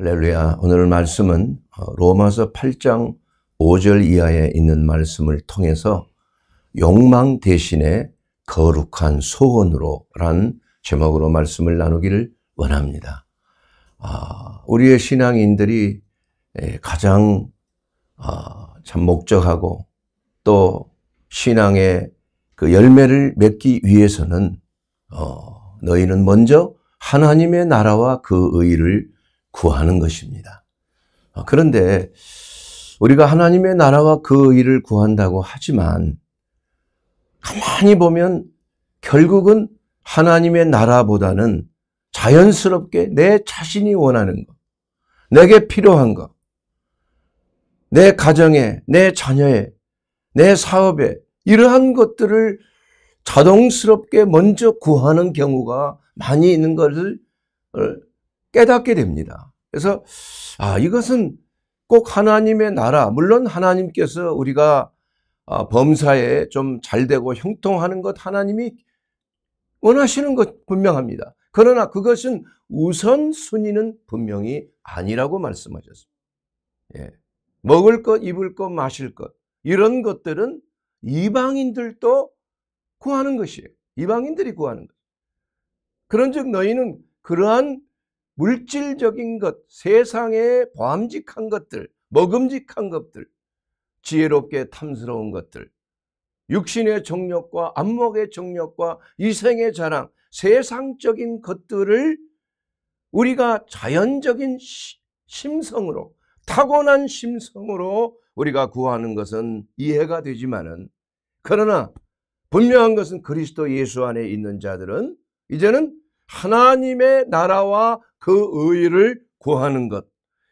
할렐루야. 오늘 말씀은 로마서 8장 5절 이하에 있는 말씀을 통해서 욕망 대신에 거룩한 소원으로 라는 제목으로 말씀을 나누기를 원합니다. 우리의 신앙인들이 가장 참 목적하고 또 신앙의 그 열매를 맺기 위해서는 너희는 먼저 하나님의 나라와 그 의를 구하는 것입니다. 그런데 우리가 하나님의 나라와 그 의를 구한다고 하지만 가만히 보면 결국은 하나님의 나라보다는 자연스럽게 내 자신이 원하는 것, 내게 필요한 것, 내 가정에, 내 자녀에, 내 사업에 이러한 것들을 자동스럽게 먼저 구하는 경우가 많이 있는 것을 깨닫게 됩니다. 그래서 이것은 꼭 하나님의 나라, 물론 하나님께서 우리가 범사에 좀 잘되고 형통하는 것 하나님이 원하시는 것 분명합니다. 그러나 그것은 우선순위는 분명히 아니라고 말씀하셨습니다. 먹을 것, 입을 것, 마실 것 이런 것들은 이방인들도 구하는 것이에요. 이방인들이 구하는 것. 그런즉 너희는 그러한 물질적인 것, 세상의 보암직한 것들, 먹음직한 것들, 지혜롭게 탐스러운 것들, 육신의 정욕과 안목의 정욕과 이생의 자랑, 세상적인 것들을 우리가 자연적인 심성으로, 타고난 심성으로 우리가 구하는 것은 이해가 되지만은, 그러나 분명한 것은 그리스도 예수 안에 있는 자들은 이제는 하나님의 나라와 그 의를 구하는 것,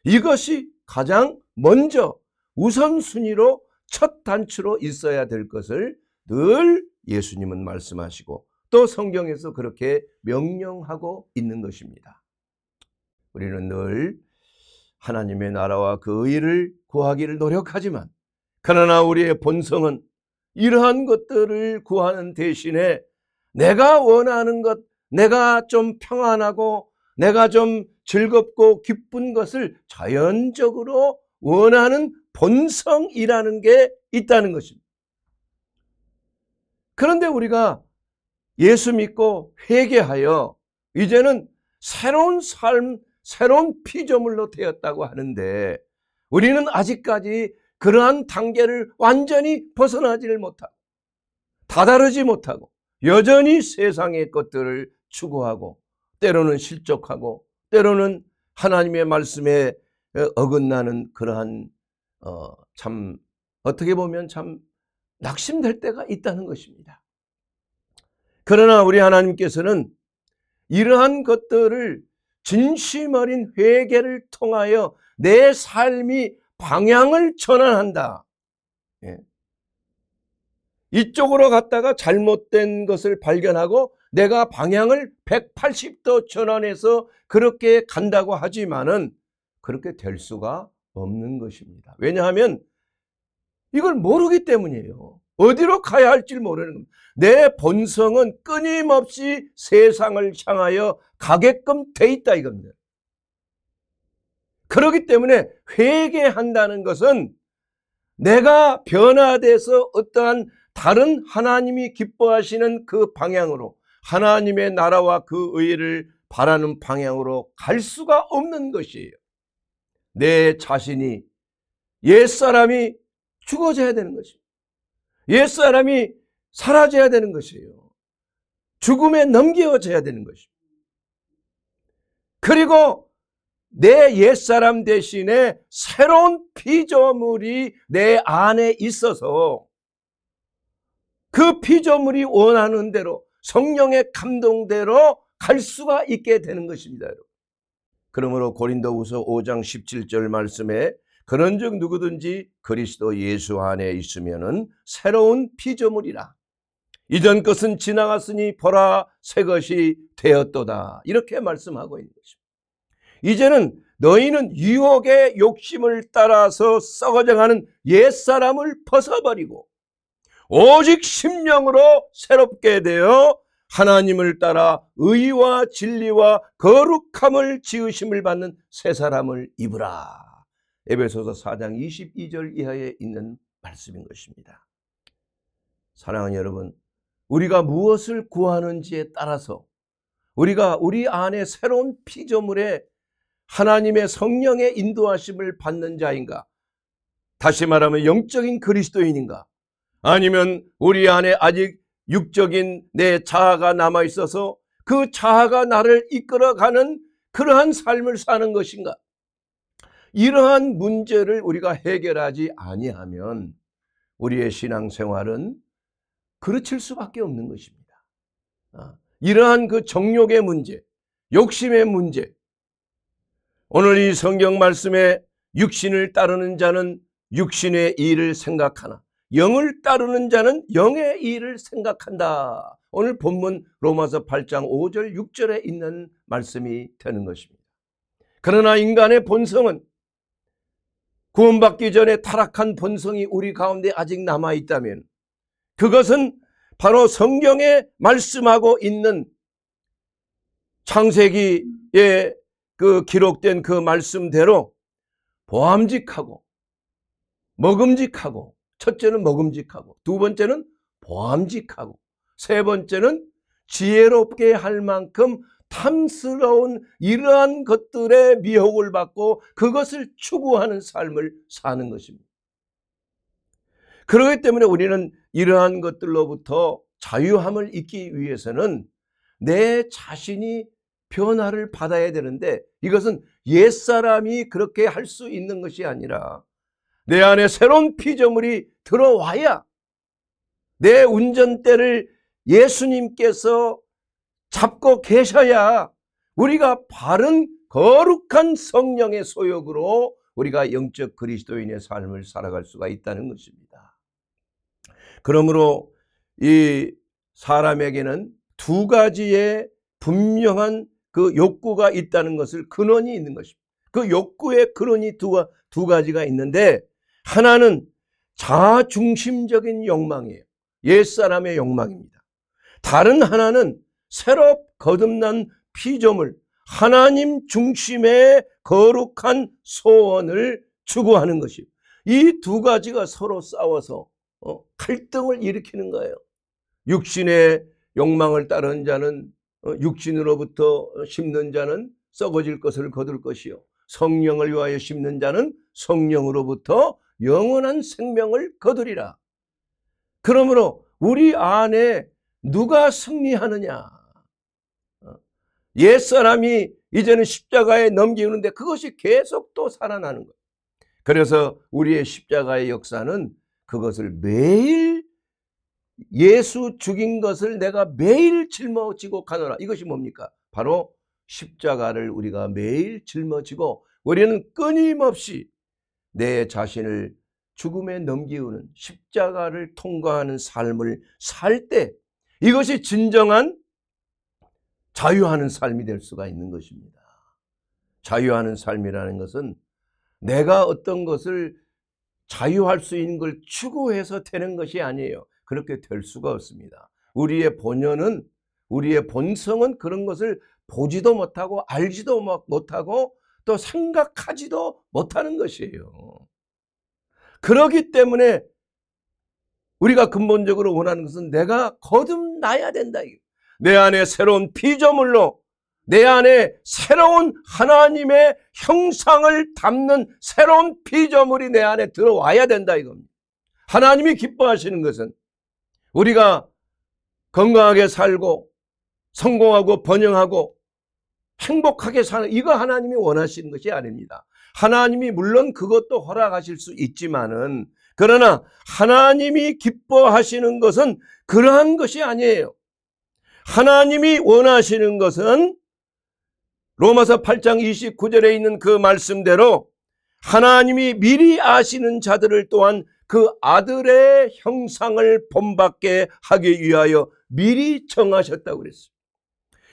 이것이 가장 먼저 우선순위로 첫 단추로 있어야 될 것을 늘 예수님은 말씀하시고 또 성경에서 그렇게 명령하고 있는 것입니다. 우리는 늘 하나님의 나라와 그 의를 구하기를 노력하지만, 그러나 우리의 본성은 이러한 것들을 구하는 대신에 내가 원하는 것, 내가 좀 평안하고 내가 좀 즐겁고 기쁜 것을 자연적으로 원하는 본성이라는 게 있다는 것입니다. 그런데 우리가 예수 믿고 회개하여 이제는 새로운 삶, 새로운 피조물로 되었다고 하는데 우리는 아직까지 그러한 단계를 완전히 벗어나지를 못하고 다다르지 못하고 여전히 세상의 것들을 추구하고 때로는 실족하고 때로는 하나님의 말씀에 어긋나는 그러한 참 어떻게 보면 참 낙심될 때가 있다는 것입니다. 그러나 우리 하나님께서는 이러한 것들을 진심 어린 회개를 통하여 내 삶이 방향을 전환한다. 이쪽으로 갔다가 잘못된 것을 발견하고 내가 방향을 180도 전환해서 그렇게 간다고 하지만은 그렇게 될 수가 없는 것입니다. 왜냐하면 이걸 모르기 때문이에요. 어디로 가야 할지 모르는 겁니다. 내 본성은 끊임없이 세상을 향하여 가게끔 돼 있다 이겁니다. 그렇기 때문에 회개한다는 것은 내가 변화돼서 어떠한 다른 하나님이 기뻐하시는 그 방향으로 하나님의 나라와 그 의를 바라는 방향으로 갈 수가 없는 것이에요. 내 자신이, 옛사람이 죽어져야 되는 것입니다. 옛사람이 사라져야 되는 것이에요. 죽음에 넘겨져야 되는 것입니다. 그리고 내 옛사람 대신에 새로운 피조물이 내 안에 있어서 그 피조물이 원하는 대로 성령의 감동대로 갈 수가 있게 되는 것입니다. 그러므로 고린도후서 5장 17절 말씀에 그런즉 누구든지 그리스도 예수 안에 있으면은 새로운 피조물이라. 이전 것은 지나갔으니 보라 새 것이 되었도다. 이렇게 말씀하고 있는 것입니다. 이제는 너희는 유혹의 욕심을 따라서 썩어져가는 옛사람을 벗어버리고 오직 심령으로 새롭게 되어 하나님을 따라 의와 진리와 거룩함을 지으심을 받는 새 사람을 입으라. 에베소서 4장 22절 이하에 있는 말씀인 것입니다. 사랑하는 여러분, 우리가 무엇을 구하는지에 따라서 우리가 우리 안에 새로운 피조물에 하나님의 성령의 인도하심을 받는 자인가, 다시 말하면 영적인 그리스도인인가, 아니면 우리 안에 아직 육적인 내 자아가 남아있어서 그 자아가 나를 이끌어가는 그러한 삶을 사는 것인가, 이러한 문제를 우리가 해결하지 아니하면 우리의 신앙생활은 그르칠 수밖에 없는 것입니다. 이러한 그 정욕의 문제, 욕심의 문제, 오늘 이 성경 말씀에 육신을 따르는 자는 육신의 일을 생각하나 영을 따르는 자는 영의 일을 생각한다. 오늘 본문 로마서 8장 5절 6절에 있는 말씀이 되는 것입니다. 그러나 인간의 본성은 구원받기 전에 타락한 본성이 우리 가운데 아직 남아있다면 그것은 바로 성경에 말씀하고 있는 창세기에 그 기록된 그 말씀대로 보암직하고 먹음직하고, 첫째는 먹음직하고, 두 번째는 보암직하고, 세 번째는 지혜롭게 할 만큼 탐스러운 이러한 것들의 미혹을 받고 그것을 추구하는 삶을 사는 것입니다. 그렇기 때문에 우리는 이러한 것들로부터 자유함을 잊기 위해서는 내 자신이 변화를 받아야 되는데, 이것은 옛사람이 그렇게 할 수 있는 것이 아니라 내 안에 새로운 피조물이 들어와야, 내 운전대를 예수님께서 잡고 계셔야 우리가 바른 거룩한 성령의 소욕으로 우리가 영적 그리스도인의 삶을 살아갈 수가 있다는 것입니다. 그러므로 이 사람에게는 두 가지의 분명한 그 욕구가 있다는 것을, 근원이 있는 것입니다. 그 욕구의 근원이 두 가지가 있는데, 하나는 자중심적인 욕망이에요. 옛사람의 욕망입니다. 다른 하나는 새로 거듭난 피조물, 하나님 중심의 거룩한 소원을 추구하는 것이에요. 이 두 가지가 서로 싸워서 갈등을 일으키는 거예요. 육신의 욕망을 따르는 자는 육신으로부터 심는 자는 썩어질 것을 거둘 것이요, 성령을 위하여 심는 자는 성령으로부터 영원한 생명을 거두리라. 그러므로 우리 안에 누가 승리하느냐? 옛사람이 이제는 십자가에 넘기는데 그것이 계속 또 살아나는 거예요. 그래서 우리의 십자가의 역사는 그것을 매일, 예수 죽인 것을 내가 매일 짊어지고 가노라. 이것이 뭡니까? 바로 십자가를 우리가 매일 짊어지고 우리는 끊임없이 내 자신을 죽음에 넘기우는 십자가를 통과하는 삶을 살 때, 이것이 진정한 자유하는 삶이 될 수가 있는 것입니다. 자유하는 삶이라는 것은 내가 어떤 것을 자유할 수 있는 걸 추구해서 되는 것이 아니에요. 그렇게 될 수가 없습니다. 우리의 본연은, 우리의 본성은 그런 것을 보지도 못하고 알지도 못하고 또 생각하지도 못하는 것이에요. 그렇기 때문에 우리가 근본적으로 원하는 것은 내가 거듭나야 된다. 내 안에 새로운 피조물로, 내 안에 새로운 하나님의 형상을 담는 새로운 피조물이 내 안에 들어와야 된다 이겁니다. 하나님이 기뻐하시는 것은 우리가 건강하게 살고 성공하고 번영하고 행복하게 사는, 이거 하나님이 원하시는 것이 아닙니다. 하나님이 물론 그것도 허락하실 수 있지만은, 그러나 하나님이 기뻐하시는 것은 그러한 것이 아니에요. 하나님이 원하시는 것은 로마서 8장 29절에 있는 그 말씀대로 하나님이 미리 아시는 자들을 또한 그 아들의 형상을 본받게 하기 위하여 미리 정하셨다고 그랬어요.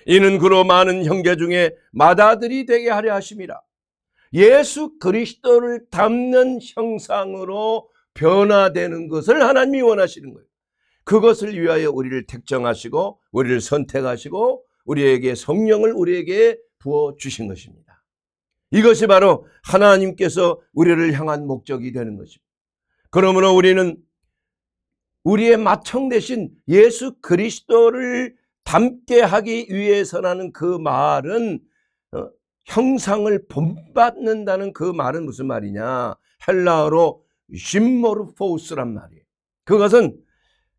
이는 그로 많은 형제 중에 맏아들이 되게 하려 하심이라. 예수 그리스도를 닮는 형상으로 변화되는 것을 하나님이 원하시는 거예요. 그것을 위하여 우리를 택정하시고 우리를 선택하시고 우리에게 성령을 우리에게 부어주신 것입니다. 이것이 바로 하나님께서 우리를 향한 목적이 되는 것입니다. 그러므로 우리는 우리의 맏형 되신 예수 그리스도를 닮게 하기 위해서라는 그 말은 형상을 본받는다는 그 말은 무슨 말이냐? 헬라어로 심모르포스란 말이에요. 그것은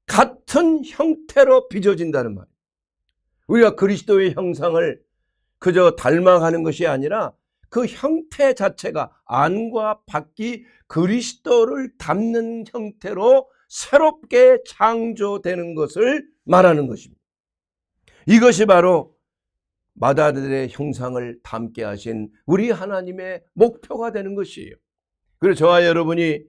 같은 형태로 빚어진다는 말이에요. 우리가 그리스도의 형상을 그저 닮아가는 것이 아니라 그 형태 자체가 안과 밖이 그리스도를 닮는 형태로 새롭게 창조되는 것을 말하는 것입니다. 이것이 바로 맏아들의 형상을 닮게 하신 우리 하나님의 목표가 되는 것이에요. 그래서 저와 여러분이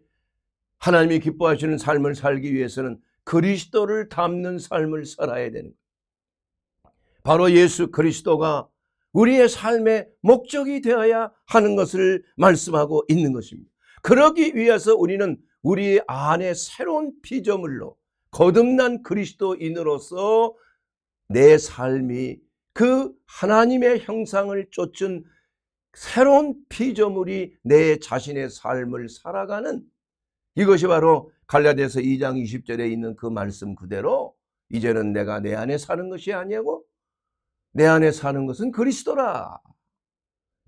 하나님이 기뻐하시는 삶을 살기 위해서는 그리스도를 닮는 삶을 살아야 되는 거예요. 바로 예수 그리스도가 우리의 삶의 목적이 되어야 하는 것을 말씀하고 있는 것입니다. 그러기 위해서 우리는 우리 안에 새로운 피조물로 거듭난 그리스도인으로서 내 삶이 그 하나님의 형상을 쫓은 새로운 피조물이 내 자신의 삶을 살아가는, 이것이 바로 갈라디아서 2장 20절에 있는 그 말씀 그대로 이제는 내가 내 안에 사는 것이 아니고 내 안에 사는 것은 그리스도라.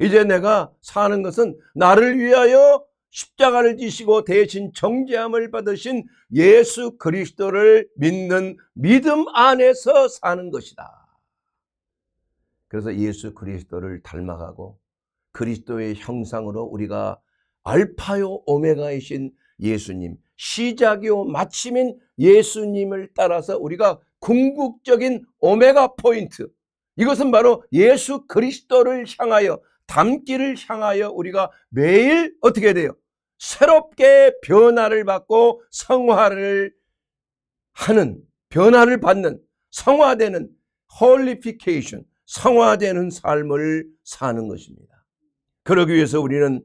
이제 내가 사는 것은 나를 위하여 십자가를 지시고 대신 정죄함을 받으신 예수 그리스도를 믿는 믿음 안에서 사는 것이다. 그래서 예수 그리스도를 닮아가고 그리스도의 형상으로 우리가 알파요 오메가이신 예수님, 시작이요 마침인 예수님을 따라서 우리가 궁극적인 오메가 포인트, 이것은 바로 예수 그리스도를 향하여 닮기를 향하여 우리가 매일 어떻게 돼요? 새롭게 변화를 받고 성화를 하는, 변화를 받는, 성화되는 홀리피케이션, 성화되는 삶을 사는 것입니다. 그러기 위해서 우리는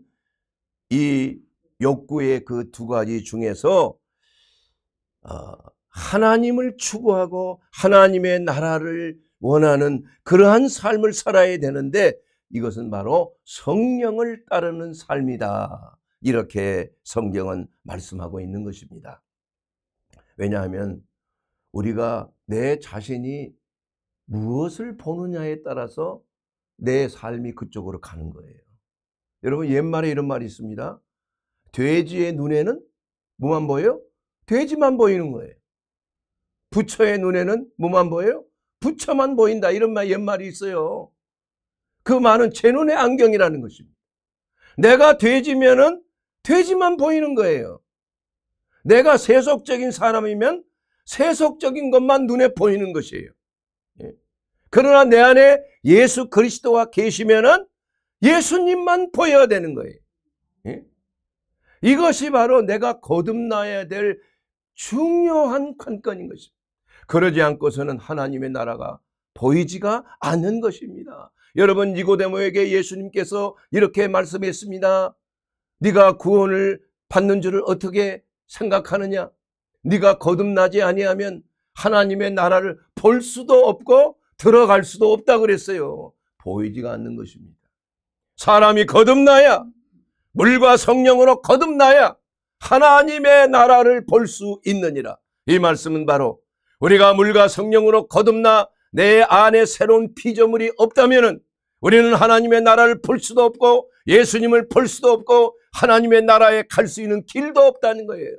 이 욕구의 그 두 가지 중에서 하나님을 추구하고 하나님의 나라를 원하는 그러한 삶을 살아야 되는데, 이것은 바로 성령을 따르는 삶이다. 이렇게 성경은 말씀하고 있는 것입니다. 왜냐하면 우리가 내 자신이 무엇을 보느냐에 따라서 내 삶이 그쪽으로 가는 거예요. 여러분, 옛말에 이런 말이 있습니다. 돼지의 눈에는 뭐만 보여요? 돼지만 보이는 거예요. 부처의 눈에는 뭐만 보여요? 부처만 보인다. 이런 옛말이 있어요. 그 말은 제 눈의 안경이라는 것입니다. 내가 돼지면은 돼지만 보이는 거예요. 내가 세속적인 사람이면 세속적인 것만 눈에 보이는 것이에요. 그러나 내 안에 예수 그리스도가 계시면은 예수님만 보여야 되는 거예요. 이것이 바로 내가 거듭나야 될 중요한 관건인 것입니다. 그러지 않고서는 하나님의 나라가 보이지가 않는 것입니다. 여러분, 니고데모에게 예수님께서 이렇게 말씀했습니다. 네가 구원을 받는 줄을 어떻게 생각하느냐? 네가 거듭나지 아니하면 하나님의 나라를 볼 수도 없고 들어갈 수도 없다 그랬어요. 보이지가 않는 것입니다. 사람이 거듭나야, 물과 성령으로 거듭나야 하나님의 나라를 볼 수 있느니라. 이 말씀은 바로 우리가 물과 성령으로 거듭나 내 안에 새로운 피조물이 없다면은 우리는 하나님의 나라를 볼 수도 없고 예수님을 볼 수도 없고 하나님의 나라에 갈 수 있는 길도 없다는 거예요.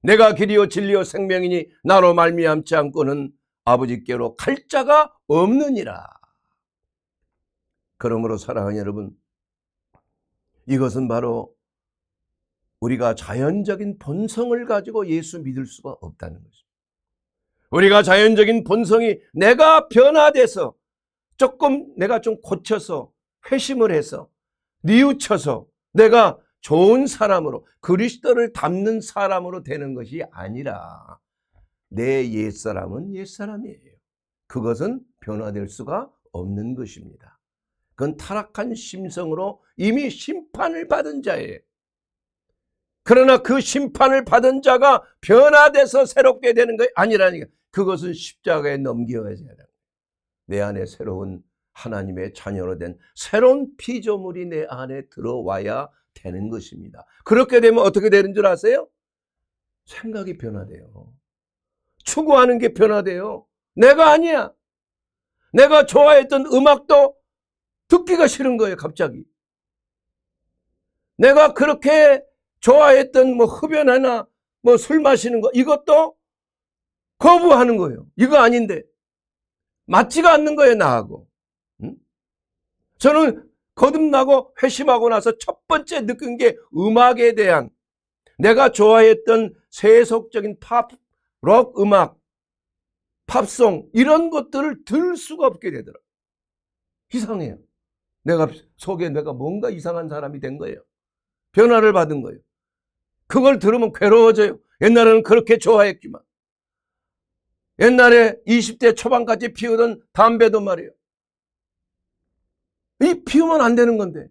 내가 길이요 진리요 생명이니 나로 말미암지 않고는 아버지께로 갈 자가 없느니라. 그러므로 사랑하는 여러분, 이것은 바로 우리가 자연적인 본성을 가지고 예수 믿을 수가 없다는 것입니다. 우리가 자연적인 본성이 내가 변화돼서 내가 좀 고쳐서 회심을 해서 뉘우쳐서 내가 좋은 사람으로 그리스도를 닮는 사람으로 되는 것이 아니라 내 옛사람은 옛사람이에요. 그것은 변화될 수가 없는 것입니다. 그건 타락한 심성으로 이미 심판을 받은 자예요. 그러나 그 심판을 받은 자가 변화돼서 새롭게 되는 것이 아니라니까. 그것은 십자가에 넘겨야 돼요. 내 안에 새로운 하나님의 자녀로 된 새로운 피조물이 내 안에 들어와야 되는 것입니다. 그렇게 되면 어떻게 되는 줄 아세요? 생각이 변화돼요. 추구하는 게 변화돼요. 내가 아니야. 내가 좋아했던 음악도 듣기가 싫은 거예요, 갑자기. 내가 그렇게 좋아했던 뭐 흡연하나 뭐 술 마시는 거 이것도 거부하는 거예요. 이거 아닌데. 맞지가 않는 거예요, 나하고. 응? 저는 거듭나고 회심하고 나서 첫 번째 느낀 게 음악에 대한 내가 좋아했던 세속적인 팝, 록 음악, 팝송 이런 것들을 들 수가 없게 되더라고요. 이상해요. 내가 뭔가 이상한 사람이 된 거예요. 변화를 받은 거예요. 그걸 들으면 괴로워져요. 옛날에는 그렇게 좋아했지만. 옛날에 20대 초반까지 피우던 담배도 말이에요. 이 피우면 안 되는 건데.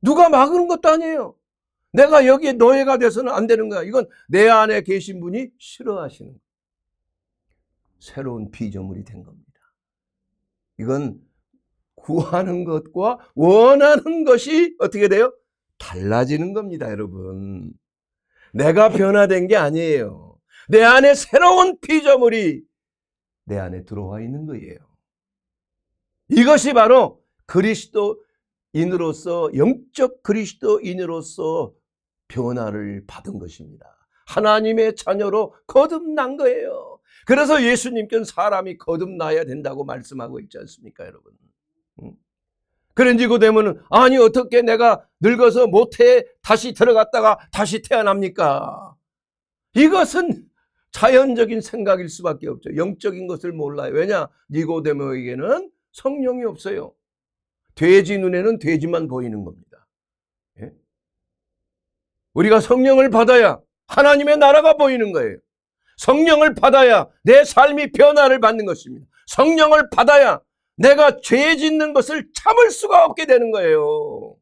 누가 막는 것도 아니에요. 내가 여기에 노예가 돼서는 안 되는 거야. 이건 내 안에 계신 분이 싫어하시는 거예요. 새로운 피조물이 된 겁니다. 이건 구하는 것과 원하는 것이 어떻게 돼요? 달라지는 겁니다, 여러분. 내가 변화된 게 아니에요. 내 안에 새로운 피조물이 내 안에 들어와 있는 거예요. 이것이 바로 그리스도인으로서, 영적 그리스도인으로서 변화를 받은 것입니다. 하나님의 자녀로 거듭난 거예요. 그래서 예수님께서는 사람이 거듭나야 된다고 말씀하고 있지 않습니까, 여러분? 그런지고 되면은 아니 어떻게 내가 늙어서 모태에 다시 들어갔다가 다시 태어납니까? 이것은 자연적인 생각일 수밖에 없죠. 영적인 것을 몰라요. 왜냐? 니고데모에게는 성령이 없어요. 돼지 눈에는 돼지만 보이는 겁니다. 예? 우리가 성령을 받아야 하나님의 나라가 보이는 거예요. 성령을 받아야 내 삶이 변화를 받는 것입니다. 성령을 받아야 내가 죄 짓는 것을 참을 수가 없게 되는 거예요.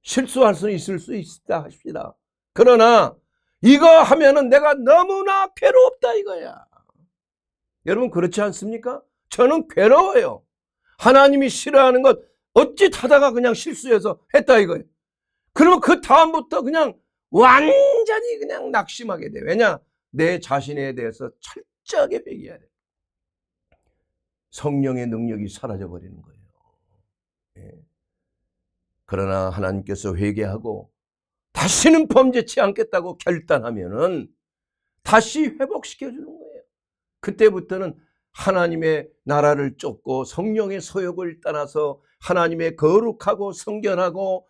실수할 수 있을 수 있다 하십니다. 그러나 이거 하면은 내가 너무나 괴롭다 이거야. 여러분 그렇지 않습니까? 저는 괴로워요. 하나님이 싫어하는 것 어찌 하다가 그냥 실수해서 했다 이거예요. 그러면 그 다음부터 그냥 완전히 그냥 낙심하게 돼. 왜냐? 내 자신에 대해서 철저하게 회개해야 돼. 성령의 능력이 사라져버리는 거예요. 예. 그러나 하나님께서 회개하고 다시는 범죄치 않겠다고 결단하면은 다시 회복시켜주는 거예요. 그때부터는 하나님의 나라를 쫓고 성령의 소욕을 따라서 하나님의 거룩하고 성결하고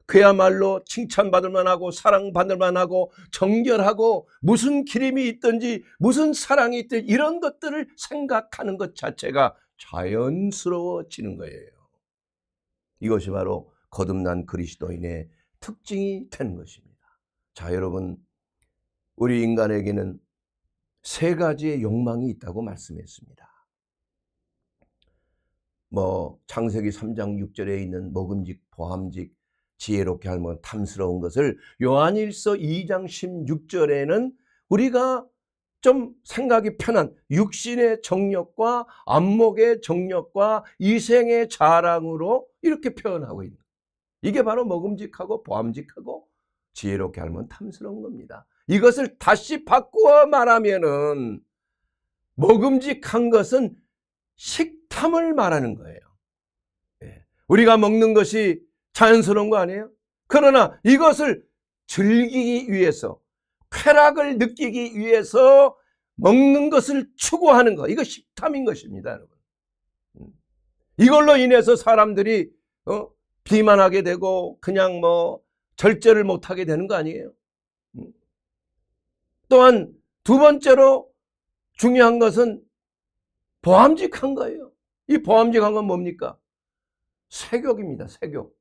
그야말로 칭찬받을 만하고 사랑받을 만하고 정결하고 무슨 기림이 있든지 무슨 사랑이 있든지 이런 것들을 생각하는 것 자체가 자연스러워지는 거예요. 이것이 바로 거듭난 그리스도인의 특징이 되는 것입니다. 자, 여러분, 우리 인간에게는 세 가지의 욕망이 있다고 말씀했습니다. 창세기 3장 6절에 있는 먹음직, 보암직, 지혜롭게 하면 탐스러운 것을 요한일서 2장 16절에는 우리가 좀 생각이 편한 육신의 정욕과 안목의 정욕과 이생의 자랑으로 이렇게 표현하고 있는 거예요. 이게 바로 먹음직하고 보암직하고 지혜롭게 하면 탐스러운 겁니다. 이것을 다시 바꾸어 말하면은 먹음직한 것은 식탐을 말하는 거예요. 우리가 먹는 것이 자연스러운 거 아니에요? 그러나 이것을 즐기기 위해서, 쾌락을 느끼기 위해서 먹는 것을 추구하는 거, 이거 식탐인 것입니다, 여러분. 이걸로 인해서 사람들이 비만하게 되고 그냥 절제를 못하게 되는 거 아니에요? 또한 두 번째로 중요한 것은 보암직한 거예요. 이 보암직한 건 뭡니까? 세욕입니다. 세욕.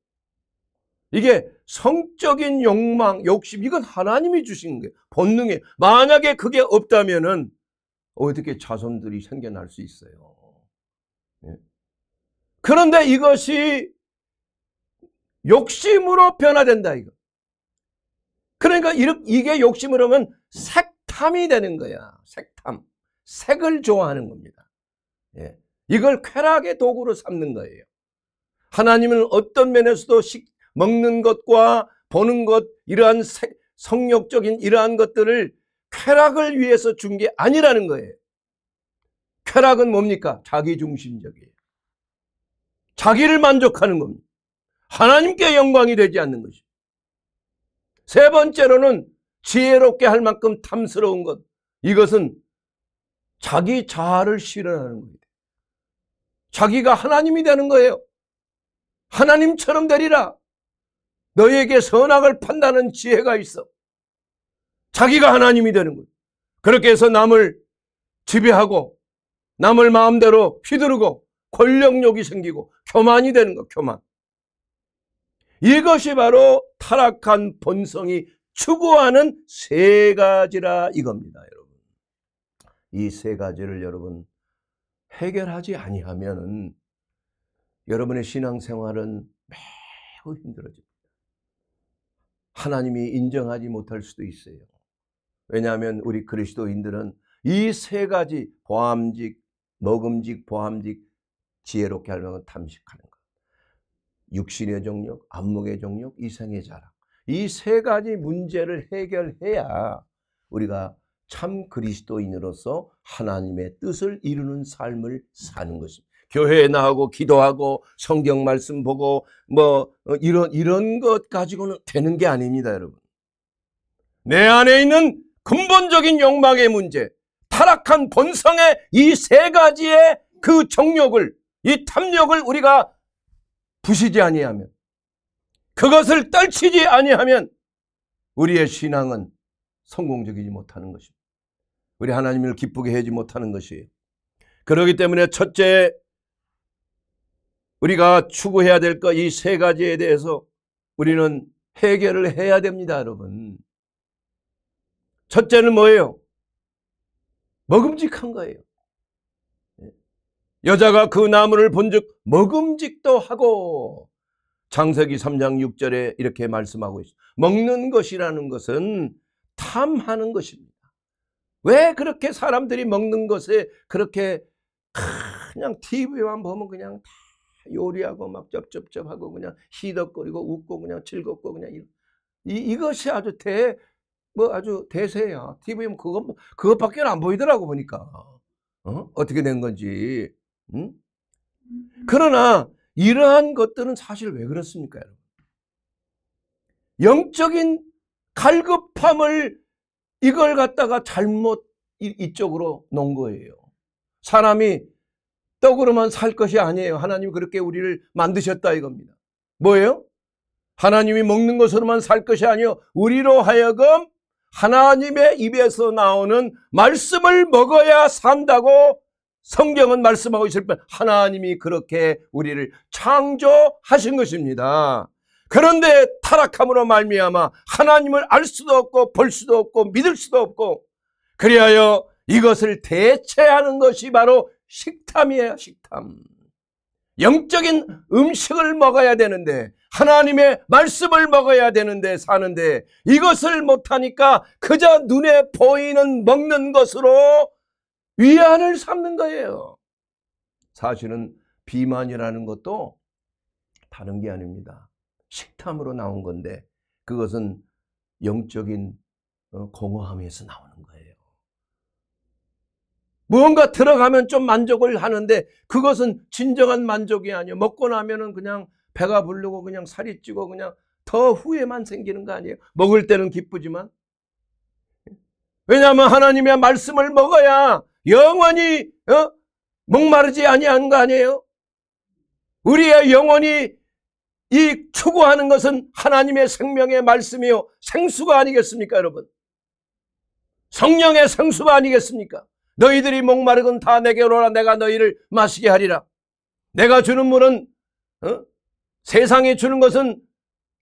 이게 성적인 욕망, 욕심, 이건 하나님이 주신 거예요. 본능에. 만약에 그게 없다면은 어떻게 자손들이 생겨날 수 있어요. 그런데 이것이 욕심으로 변화된다 이거. 그러니까 이게 욕심을 하면 색탐이 되는 거야. 색탐. 색을 좋아하는 겁니다. 예. 이걸 쾌락의 도구로 삼는 거예요. 하나님은 어떤 면에서도 먹는 것과 보는 것, 이러한 성욕적인 이러한 것들을 쾌락을 위해서 준 게 아니라는 거예요. 쾌락은 뭡니까? 자기중심적이에요. 자기를 만족하는 겁니다. 하나님께 영광이 되지 않는 것이죠. 세 번째로는 지혜롭게 할 만큼 탐스러운 것. 이것은 자기 자아를 실현하는 겁니다. 자기가 하나님이 되는 거예요. 하나님처럼 되리라. 너희에게 선악을 판단하는 지혜가 있어. 자기가 하나님이 되는 거예요. 그렇게 해서 남을 지배하고 남을 마음대로 휘두르고 권력욕이 생기고 교만이 되는 거, 교만. 이것이 바로 타락한 본성이 추구하는 세 가지라 이겁니다, 여러분. 이 세 가지를 여러분 해결하지 아니하면은 여러분의 신앙생활은 매우 힘들어집니다. 하나님이 인정하지 못할 수도 있어요. 왜냐하면 우리 그리스도인들은 이 세 가지 보암직, 먹음직, 보암직, 지혜롭게 하려면 탐식하는 것. 육신의 정욕, 안목의 정욕, 이생의 자랑. 이 세 가지 문제를 해결해야 우리가 참 그리스도인으로서 하나님의 뜻을 이루는 삶을 사는 것입니다. 교회에 나가고 기도하고 성경 말씀 보고 이런 것 가지고는 되는 게 아닙니다, 여러분. 내 안에 있는 근본적인 욕망의 문제, 타락한 본성의 이 세 가지의 그 정욕을, 이 탐욕을 우리가 부시지 아니하면, 그것을 떨치지 아니하면 우리의 신앙은 성공적이지 못하는 것입니다. 우리 하나님을 기쁘게 하지 못하는 것이에요. 그렇기 때문에 첫째, 우리가 추구해야 될 것, 이 세 가지에 대해서 우리는 해결을 해야 됩니다, 여러분. 첫째는 뭐예요? 먹음직한 거예요. 여자가 그 나무를 본즉 먹음직도 하고, 창세기 3장 6절에 이렇게 말씀하고 있어요. 먹는 것이라는 것은 탐하는 것입니다. 왜 그렇게 사람들이 먹는 것에 그렇게 그냥 TV만 보면 그냥 다 요리하고 막 쩝쩝쩝하고 그냥 희덕거리고 웃고 그냥 즐겁고 그냥 이것이 아주 아주 대세야. TV에 그것밖에 안 보이더라고 보니까. 어떻게 된 건지. 응? 그러나 이러한 것들은 사실 왜 그렇습니까, 여러분? 영적인 갈급함을 이걸 갖다가 잘못 이쪽으로 놓은 거예요. 사람이 떡으로만 살 것이 아니에요. 하나님이 그렇게 우리를 만드셨다 이겁니다. 뭐예요? 하나님이 먹는 것으로만 살 것이 아니요, 우리로 하여금 하나님의 입에서 나오는 말씀을 먹어야 산다고 성경은 말씀하고 있을 뿐, 하나님이 그렇게 우리를 창조하신 것입니다. 그런데 타락함으로 말미암아 하나님을 알 수도 없고 볼 수도 없고 믿을 수도 없고, 그리하여 이것을 대체하는 것이 바로 식탐이에요. 식탐. 영적인 음식을 먹어야 되는데, 하나님의 말씀을 먹어야 되는데 사는데, 이것을 못하니까 그저 눈에 보이는 먹는 것으로 위안을 삼는 거예요. 사실은 비만이라는 것도 다른 게 아닙니다. 식탐으로 나온 건데, 그것은 영적인 공허함에서 나오는 거예요. 무언가 들어가면 좀 만족을 하는데 그것은 진정한 만족이 아니에요. 먹고 나면은 그냥 배가 부르고 그냥 살이 찌고 그냥 더 후회만 생기는 거 아니에요. 먹을 때는 기쁘지만. 왜냐하면 하나님의 말씀을 먹어야 영원히 목마르지 아니하는 거 아니에요. 우리의 영혼이 이 추구하는 것은 하나님의 생명의 말씀이요, 생수가 아니겠습니까, 여러분? 성령의 생수가 아니겠습니까? 너희들이 목마르건 다 내게로 오라, 내가 너희를 마시게 하리라. 내가 주는 물은 세상에 주는 것은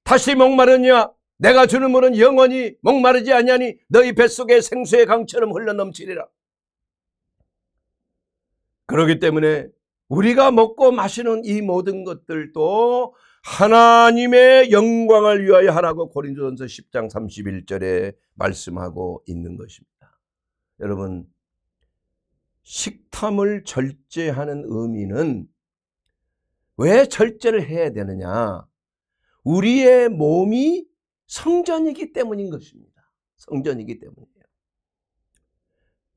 다시 목마르냐, 내가 주는 물은 영원히 목마르지 아니하니 너희 뱃속에 생수의 강처럼 흘러넘치리라. 그렇기 때문에 우리가 먹고 마시는 이 모든 것들도 하나님의 영광을 위하여 하라고 고린도전서 10장 31절에 말씀하고 있는 것입니다. 여러분, 식탐을 절제하는 의미는 왜 절제를 해야 되느냐? 우리의 몸이 성전이기 때문인 것입니다. 성전이기 때문이에요.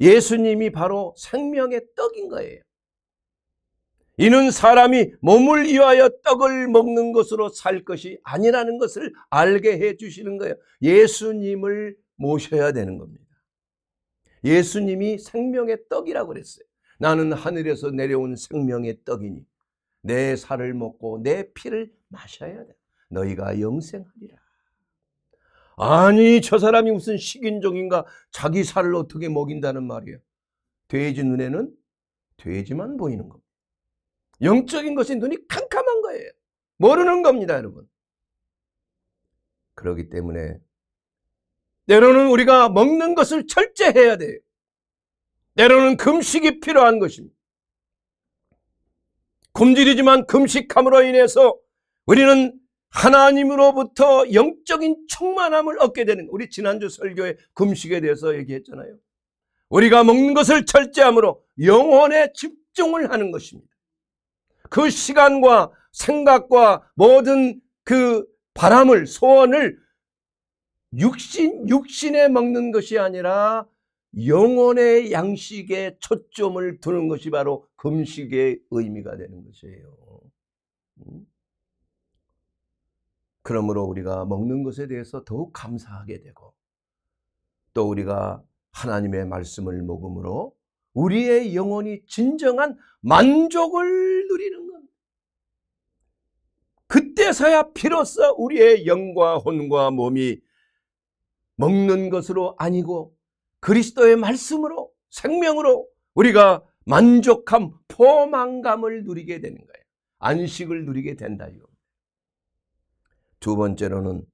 예수님이 바로 생명의 떡인 거예요. 이는 사람이 몸을 위하여 떡을 먹는 것으로 살 것이 아니라는 것을 알게 해 주시는 거예요. 예수님을 모셔야 되는 겁니다. 예수님이 생명의 떡이라고 그랬어요. 나는 하늘에서 내려온 생명의 떡이니 내 살을 먹고 내 피를 마셔야 돼. 너희가 영생하리라. 아니, 저 사람이 무슨 식인종인가? 자기 살을 어떻게 먹인다는 말이에요. 돼지 눈에는 돼지만 보이는 겁니다. 영적인 것이 눈이 캄캄한 거예요. 모르는 겁니다, 여러분. 그렇기 때문에 때로는 우리가 먹는 것을 절제해야 돼요. 때로는 금식이 필요한 것입니다. 굶주리지만 금식함으로 인해서 우리는 하나님으로부터 영적인 충만함을 얻게 되는, 우리 지난주 설교에 금식에 대해서 얘기했잖아요. 우리가 먹는 것을 절제함으로 영혼에 집중을 하는 것입니다. 그 시간과 생각과 모든 그 바람을, 소원을 육신에 먹는 것이 아니라 영혼의 양식에 초점을 두는 것이 바로 금식의 의미가 되는 것이에요. 그러므로 우리가 먹는 것에 대해서 더욱 감사하게 되고, 또 우리가 하나님의 말씀을 먹음으로 우리의 영혼이 진정한 만족을 누리는 겁니다. 그때서야 비로소 우리의 영과 혼과 몸이 먹는 것으로 아니고 그리스도의 말씀으로, 생명으로 우리가 만족함, 포만감을 누리게 되는 거예요. 안식을 누리게 된다 이겁니다. 두 번째로는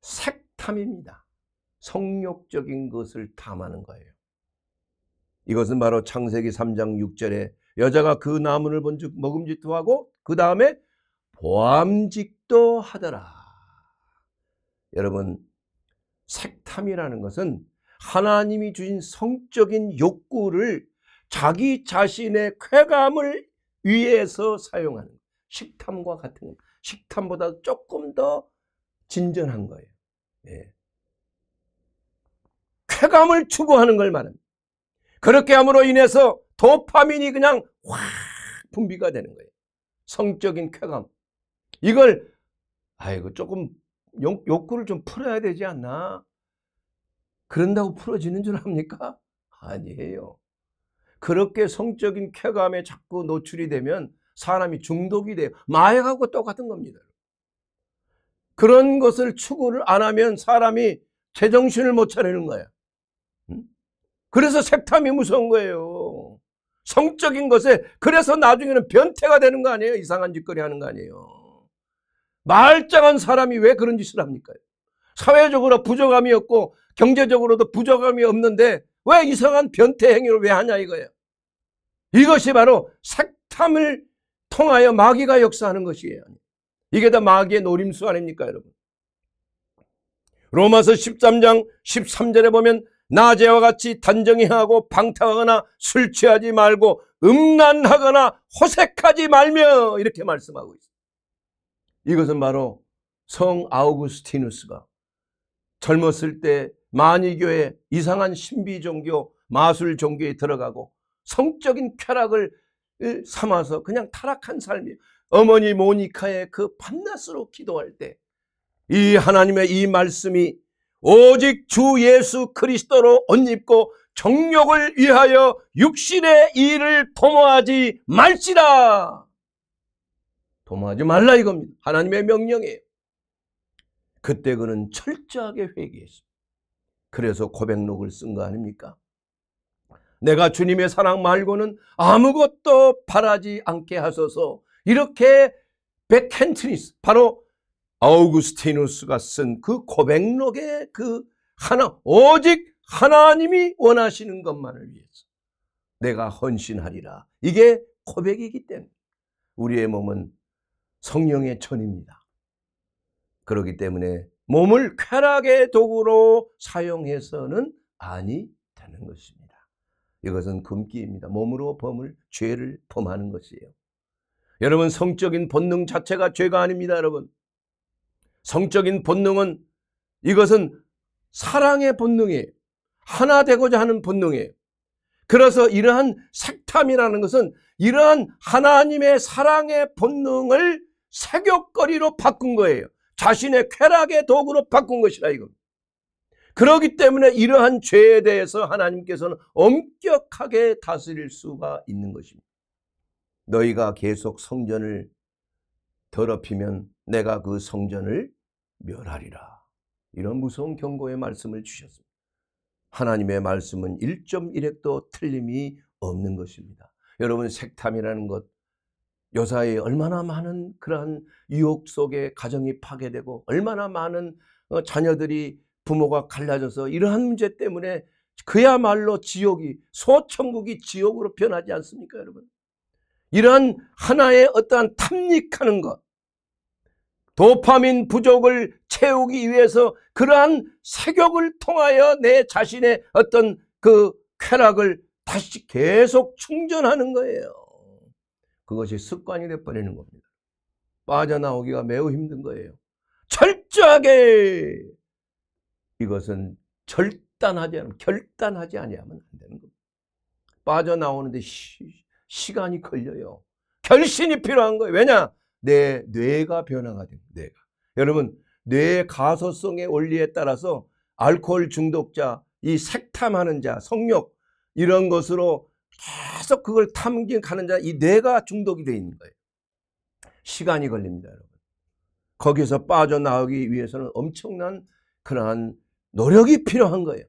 색탐입니다. 성욕적인 것을 탐하는 거예요. 이것은 바로 창세기 3장 6절에 여자가 그 나무를 본즉 먹음직도 하고 그 다음에 보암직도 하더라. 여러분, 색탐이라는 것은 하나님이 주신 성적인 욕구를 자기 자신의 쾌감을 위해서 사용하는, 식탐과 같은 겁니다. 식탐보다 조금 더 진전한 거예요. 예. 쾌감을 추구하는 걸 말합니다. 그렇게 함으로 인해서 도파민이 그냥 확 분비가 되는 거예요. 성적인 쾌감. 이걸 조금 욕구를 좀 풀어야 되지 않나? 그런다고 풀어지는 줄 압니까? 아니에요. 그렇게 성적인 쾌감에 자꾸 노출이 되면 사람이 중독이 돼요. 마약하고 똑같은 겁니다. 그런 것을 추구를 안 하면 사람이 제정신을 못 차리는 거야. 그래서 색탐이 무서운 거예요. 성적인 것에. 그래서 나중에는 변태가 되는 거 아니에요? 이상한 짓거리 하는 거 아니에요? 말짱한 사람이 왜 그런 짓을 합니까? 사회적으로 부족함이 없고 경제적으로도 부족함이 없는데 왜 이상한 변태 행위를 왜 하냐 이거예요. 이것이 바로 색탐을 통하여 마귀가 역사하는 것이에요. 이게 다 마귀의 노림수 아닙니까, 여러분? 로마서 13장 13절에 보면 낮에와 같이 단정히 하고 방탕하거나 술 취하지 말고 음란하거나 호색하지 말며 이렇게 말씀하고 있어요. 이것은 바로 성 아우구스티누스가 젊었을 때 만이교회 이상한 신비종교, 마술 종교에 들어가고 성적인 쾌락을 삼아서 그냥 타락한 삶이에요. 어머니 모니카의 그 밤낮으로 기도할 때 이 하나님의 이 말씀이 오직 주 예수 그리스도로 옷 입고 정욕을 위하여 육신의 일을 도모하지 말지라. 도모하지 말라 이겁니다. 하나님의 명령이에요. 그때 그는 철저하게 회개했습니다. 그래서 고백록을 쓴 거 아닙니까? 내가 주님의 사랑 말고는 아무것도 바라지 않게 하소서. 이렇게 베켄트니스, 바로 아우구스티누스가 쓴 그 고백록의 그 하나, 오직 하나님이 원하시는 것만을 위해서 내가 헌신하리라. 이게 고백이기 때문에 우리의 몸은 성령의 전입니다. 그렇기 때문에 몸을 쾌락의 도구로 사용해서는 아니 되는 것입니다. 이것은 금기입니다. 몸으로 죄를 범하는 것이에요. 여러분, 성적인 본능 자체가 죄가 아닙니다. 여러분, 성적인 본능은 이것은 사랑의 본능이에요. 하나 되고자 하는 본능이에요. 그래서 이러한 색탐이라는 것은 이러한 하나님의 사랑의 본능을 색욕거리로 바꾼 거예요. 자신의 쾌락의 도구로 바꾼 것이라 이겁니다. 그렇기 때문에 이러한 죄에 대해서 하나님께서는 엄격하게 다스릴 수가 있는 것입니다. 너희가 계속 성전을 더럽히면 내가 그 성전을 멸하리라. 이런 무서운 경고의 말씀을 주셨습니다. 하나님의 말씀은 1.1획도 틀림이 없는 것입니다. 여러분, 색탐이라는 것, 여사의 얼마나 많은 그러한 유혹 속에 가정이 파괴되고 얼마나 많은 자녀들이 부모가 갈라져서 이러한 문제 때문에 그야말로 지옥이, 소천국이 지옥으로 변하지 않습니까, 여러분? 이러한 하나의 어떠한 탐닉하는 것, 도파민 부족을 채우기 위해서 그러한 색욕을 통하여 내 자신의 어떤 그 쾌락을 다시 계속 충전하는 거예요. 그것이 습관이 되어버리는 겁니다. 빠져나오기가 매우 힘든 거예요. 철저하게 이것은 결단하지 아니하면 안 되는 겁니다. 빠져나오는데 시간이 걸려요. 결심이 필요한 거예요. 왜냐? 내 뇌가 변화가 됩니다. 뇌가. 여러분, 뇌의 가소성의 원리에 따라서 알코올 중독자, 이 색탐하는 자, 성욕 이런 것으로 계속 그걸 탐닉하는 자, 이 뇌가 중독이 되어 있는 거예요. 시간이 걸립니다, 여러분. 거기서 빠져나오기 위해서는 엄청난 그러한 노력이 필요한 거예요.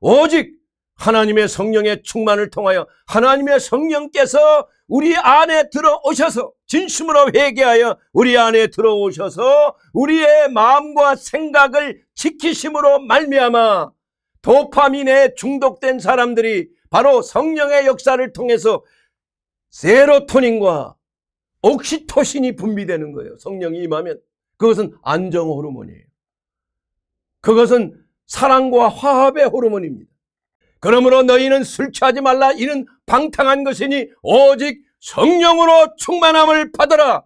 오직 하나님의 성령의 충만을 통하여 하나님의 성령께서 우리 안에 들어오셔서 진심으로 회개하여 우리 안에 들어오셔서 우리의 마음과 생각을 지키심으로 말미암아 도파민에 중독된 사람들이 바로 성령의 역사를 통해서 세로토닌과 옥시토신이 분비되는 거예요. 성령이 임하면. 그것은 안정 호르몬이에요. 그것은 사랑과 화합의 호르몬입니다. 그러므로 너희는 술 취하지 말라. 이는 방탕한 것이니 오직 성령으로 충만함을 받아라.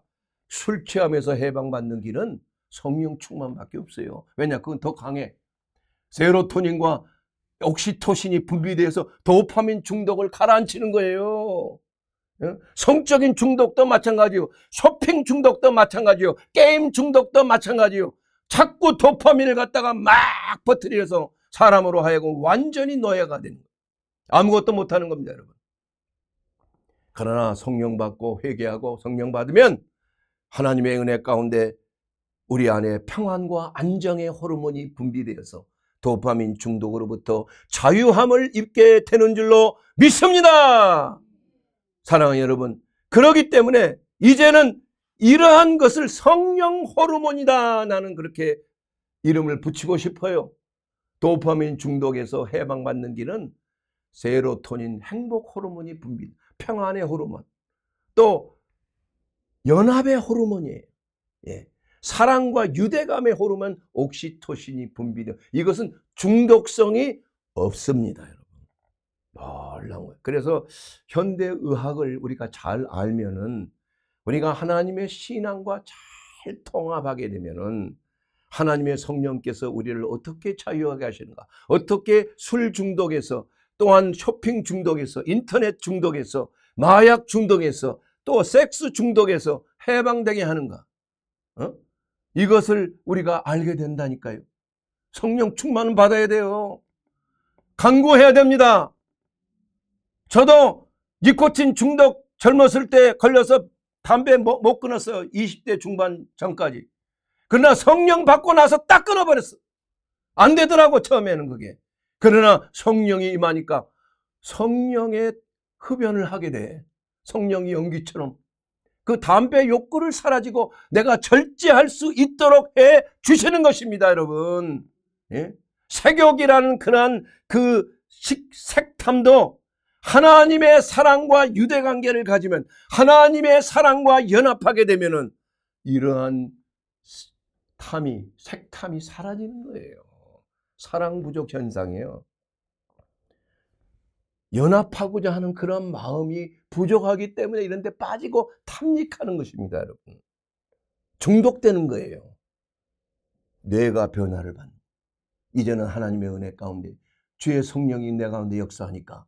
술 취함에서 해방받는 길은 성령 충만밖에 없어요. 왜냐? 그건 더 강해. 세로토닌과 옥시토신이 분비돼서 도파민 중독을 가라앉히는 거예요. 성적인 중독도 마찬가지요. 쇼핑 중독도 마찬가지요. 게임 중독도 마찬가지요. 자꾸 도파민을 갖다가 막 퍼뜨려서 사람으로 하여금 완전히 노예가 되는 거예요. 아무것도 못하는 겁니다, 여러분. 그러나 성령 받고 회개하고 성령 받으면 하나님의 은혜 가운데 우리 안에 평안과 안정의 호르몬이 분비되어서 도파민 중독으로부터 자유함을 입게 되는 줄로 믿습니다. 사랑하는 여러분, 그렇기 때문에 이제는 이러한 것을 성령 호르몬이다, 나는 그렇게 이름을 붙이고 싶어요. 도파민 중독에서 해방받는 길은 세로토닌 행복 호르몬이 분비, 평안의 호르몬, 또 연합의 호르몬이에요. 예. 사랑과 유대감의 호르몬 옥시토신이 분비되어, 이것은 중독성이 없습니다, 여러분. 놀라운 거예요. 그래서 현대의학을 우리가 잘 알면은, 우리가 하나님의 신앙과 잘 통합하게 되면은 하나님의 성령께서 우리를 어떻게 자유하게 하시는가, 어떻게 술 중독에서, 또한 쇼핑 중독에서, 인터넷 중독에서, 마약 중독에서, 또 섹스 중독에서 해방되게 하는가, 이것을 우리가 알게 된다니까요. 성령 충만은 받아야 돼요. 간구해야 됩니다. 저도 니코틴 중독 젊었을 때 걸려서 담배 못 끊었어요. 20대 중반 전까지. 그러나 성령 받고 나서 딱 끊어버렸어. 안 되더라고, 처음에는 그게. 그러나 성령이 임하니까 성령의 흡연을 하게 돼. 성령이 연기처럼. 그 담배 욕구를 사라지고 내가 절제할 수 있도록 해 주시는 것입니다, 여러분. 예? 색욕이라는 그런 그 색탐도 하나님의 사랑과 유대관계를 가지면, 하나님의 사랑과 연합하게 되면은 이러한 색탐이 사라지는 거예요. 사랑 부족 현상이에요. 연합하고자 하는 그런 마음이 부족하기 때문에 이런 데 빠지고 탐닉하는 것입니다, 여러분. 중독되는 거예요. 뇌가 변화를 받는. 이제는 하나님의 은혜 가운데 주의 성령이 내 가운데 역사하니까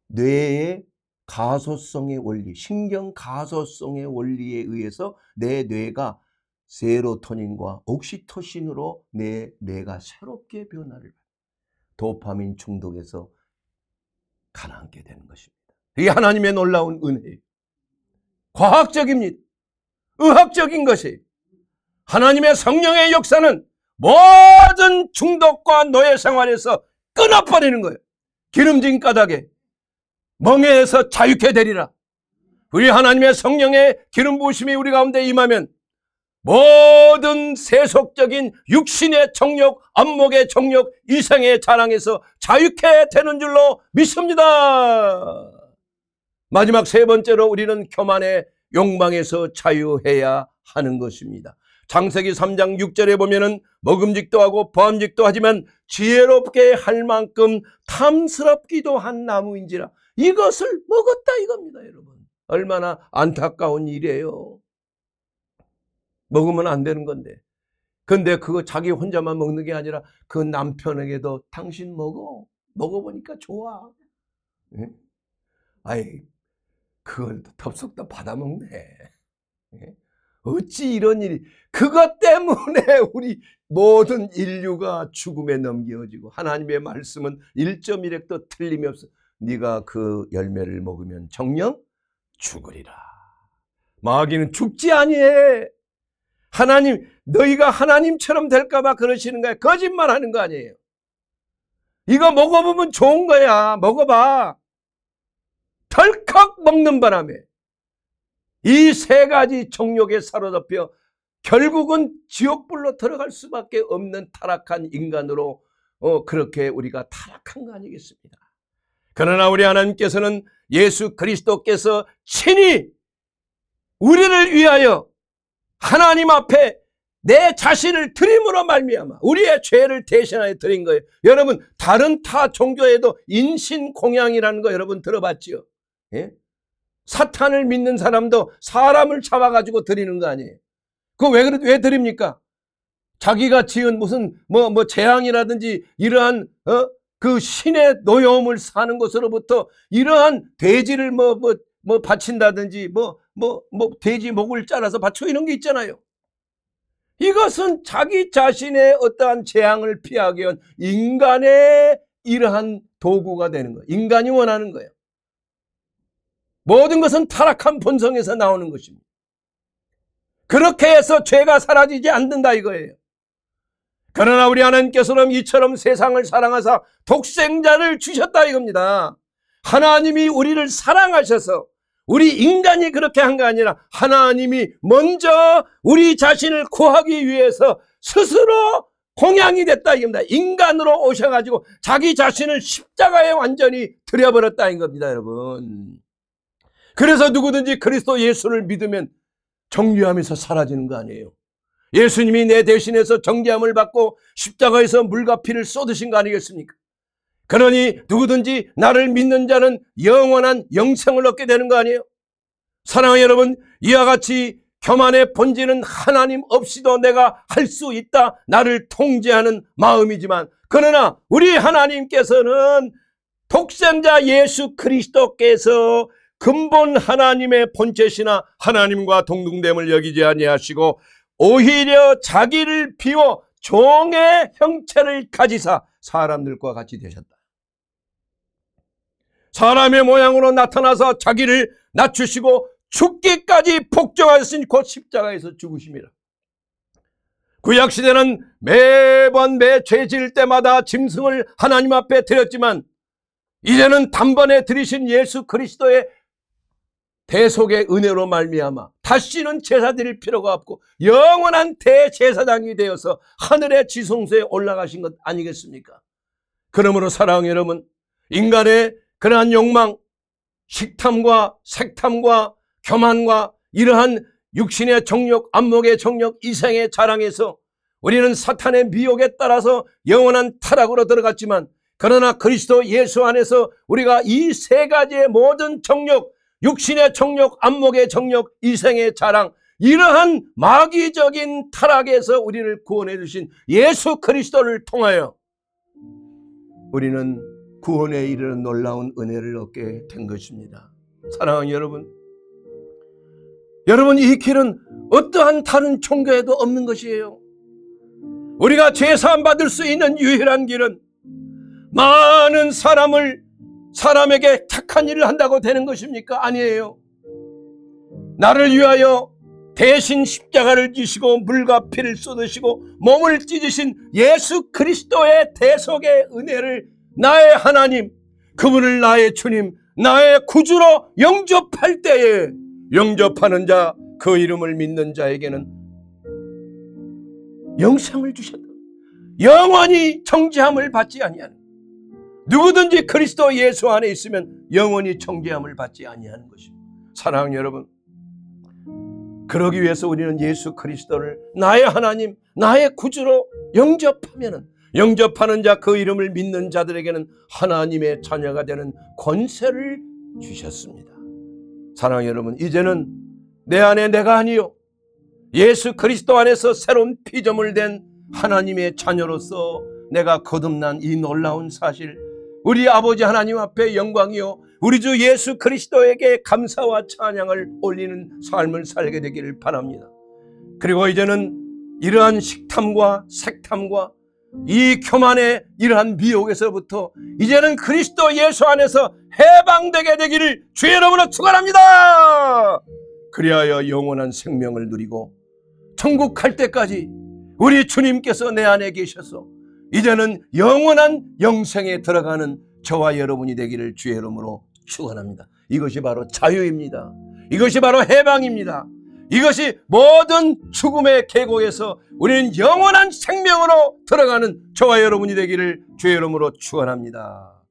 뇌의 가소성의 원리, 신경 가소성의 원리에 의해서 내 뇌가 세로토닌과 옥시토신으로 내 뇌가 새롭게 변화를 받는, 도파민 중독에서 가라앉게 되는 것입니다. 이게 하나님의 놀라운 은혜예요. 과학적입니다. 의학적인 것이에요. 하나님의 성령의 역사는 모든 중독과 노예 생활에서 끊어버리는 거예요. 기름진 까닭에 멍에에서 자유케 되리라. 우리 하나님의 성령의 기름 부으심이 우리 가운데 임하면 모든 세속적인 육신의 정욕, 안목의 정욕, 이생의 자랑에서 자유케 되는 줄로 믿습니다. 마지막 세 번째로 우리는 교만의 욕망에서 자유해야 하는 것입니다. 창세기 3장 6절에 보면은 먹음직도 하고 보암직도 하지만 지혜롭게 할 만큼 탐스럽기도 한 나무인지라 이것을 먹었다 이겁니다, 여러분. 얼마나 안타까운 일이에요. 먹으면 안 되는 건데. 근데 그거 자기 혼자만 먹는 게 아니라 그 남편에게도 당신 먹어보니까 좋아. 예? 아이, 그걸 덥석 다 받아먹네. 예? 어찌 이런 일이, 그것 때문에 우리 모든 인류가 죽음에 넘겨지고 하나님의 말씀은 1.1획도 틀림이 없어. 네가 그 열매를 먹으면 정녕 죽으리라. 마귀는 죽지 아니해. 하나님, 너희가 하나님처럼 될까봐 그러시는 거야. 거짓말하는 거 아니에요. 이거 먹어보면 좋은 거야. 먹어봐. 덜컥 먹는 바람에 이 세 가지 정욕에 사로잡혀 결국은 지옥불로 들어갈 수밖에 없는 타락한 인간으로 그렇게 우리가 타락한 거 아니겠습니까? 그러나 우리 하나님께서는 예수 그리스도께서 친히 우리를 위하여 하나님 앞에 내 자신을 드림으로 말미암아 우리의 죄를 대신하여 드린 거예요. 여러분, 다른 타 종교에도 인신공양이라는 거 여러분 들어봤죠? 예? 사탄을 믿는 사람도 사람을 잡아가지고 드리는 거 아니에요? 그거 왜 드립니까? 자기가 지은 무슨 재앙이라든지 이러한 그 신의 노여움을 사는 것으로부터 이러한 돼지를 바친다든지 돼지 목을 잘라서 바치고 이런 게 있잖아요. 이것은 자기 자신의 어떠한 재앙을 피하기 위한 인간의 이러한 도구가 되는 거예요. 인간이 원하는 거예요. 모든 것은 타락한 본성에서 나오는 것입니다. 그렇게 해서 죄가 사라지지 않는다 이거예요. 그러나 우리 하나님께서는 이처럼 세상을 사랑하사 독생자를 주셨다 이겁니다. 하나님이 우리를 사랑하셔서 우리 인간이 그렇게 한 게 아니라 하나님이 먼저 우리 자신을 구하기 위해서 스스로 공양이 됐다 이겁니다. 인간으로 오셔가지고 자기 자신을 십자가에 완전히 들여버렸다 이겁니다, 여러분. 그래서 누구든지 그리스도 예수를 믿으면 정죄함에서 사라지는 거 아니에요. 예수님이 내 대신해서 정죄함을 받고 십자가에서 물과 피를 쏟으신 거 아니겠습니까? 그러니 누구든지 나를 믿는 자는 영원한 영생을 얻게 되는 거 아니에요? 사랑하는 여러분, 이와 같이 교만의 본질은 하나님 없이도 내가 할 수 있다, 나를 통제하는 마음이지만, 그러나 우리 하나님께서는 독생자 예수 그리스도께서 근본 하나님의 본체시나 하나님과 동등됨을 여기지 아니하시고 오히려 자기를 비워 종의 형체를 가지사 사람들과 같이 되셨다. 사람의 모양으로 나타나서 자기를 낮추시고 죽기까지 복종하셨으니 곧 십자가에서 죽으심이라. 구약시대는 매번 매 죄 지을 때마다 짐승을 하나님 앞에 드렸지만 이제는 단번에 드리신 예수 그리스도의 대속의 은혜로 말미암아 다시는 제사 드릴 필요가 없고 영원한 대제사장이 되어서 하늘의 지성소에 올라가신 것 아니겠습니까? 그러므로 사랑하는 여러분, 인간의 그러한 욕망, 식탐과 색탐과 교만과 이러한 육신의 정욕, 안목의 정욕, 이생의 자랑에서 우리는 사탄의 미혹에 따라서 영원한 타락으로 들어갔지만, 그러나 그리스도 예수 안에서 우리가 이 세 가지의 모든 정욕, 육신의 정욕, 안목의 정욕, 이생의 자랑, 이러한 마귀적인 타락에서 우리를 구원해 주신 예수 그리스도를 통하여 우리는 구원에 이르는 놀라운 은혜를 얻게 된 것입니다. 사랑하는 여러분, 이 길은 어떠한 다른 종교에도 없는 것이에요. 우리가 죄사함 받을 수 있는 유일한 길은 많은 사람에게 착한 일을 한다고 되는 것입니까? 아니에요. 나를 위하여 대신 십자가를 지시고 물과 피를 쏟으시고 몸을 찢으신 예수 그리스도의 대속의 은혜를 나의 하나님, 그분을 나의 주님, 나의 구주로 영접할 때에, 영접하는 자, 그 이름을 믿는 자에게는 영생을 주셨다. 영원히 정죄함을 받지 아니하는, 누구든지 그리스도 예수 안에 있으면 영원히 정죄함을 받지 아니하는 것입니다. 사랑하는 여러분, 그러기 위해서 우리는 예수 그리스도를 나의 하나님, 나의 구주로 영접하는 자, 그 이름을 믿는 자들에게는 하나님의 자녀가 되는 권세를 주셨습니다. 사랑하는 여러분, 이제는 내 안에 내가 아니요 예수 그리스도 안에서 새로운 피조물 된 하나님의 자녀로서 내가 거듭난 이 놀라운 사실, 우리 아버지 하나님 앞에 영광이요 우리 주 예수 그리스도에게 감사와 찬양을 올리는 삶을 살게 되기를 바랍니다. 그리고 이제는 이러한 식탐과 색탐과 이 교만의 이러한 미혹에서부터 이제는 그리스도 예수 안에서 해방되게 되기를 주의 이름으로 축원합니다. 그리하여 영원한 생명을 누리고 천국 갈 때까지 우리 주님께서 내 안에 계셔서 이제는 영원한 영생에 들어가는 저와 여러분이 되기를 주의 이름으로 축원합니다. 이것이 바로 자유입니다. 이것이 바로 해방입니다. 이것이 모든 죽음의 계곡에서 우리는 영원한 생명으로 들어가는 저와 여러분이 되기를 주의 이름으로 축원합니다.